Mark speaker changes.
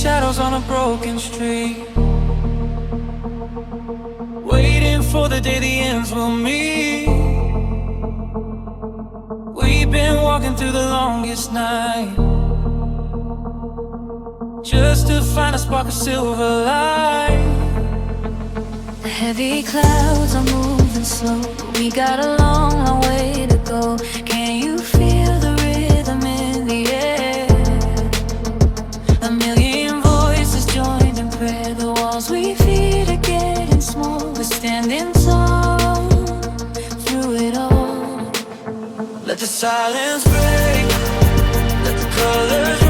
Speaker 1: shadows on a broken street, waiting for the day the ends will meet. We've been walking through the longest night, just to find a spark of silver light.
Speaker 2: The heavy clouds are moving slow, but we got a long, long way to go. Can you feel the rhythm in the air? A million voices joined in prayer. The walls we fear are getting small. We're standing tall through it all.
Speaker 1: Let the silence break, let the colors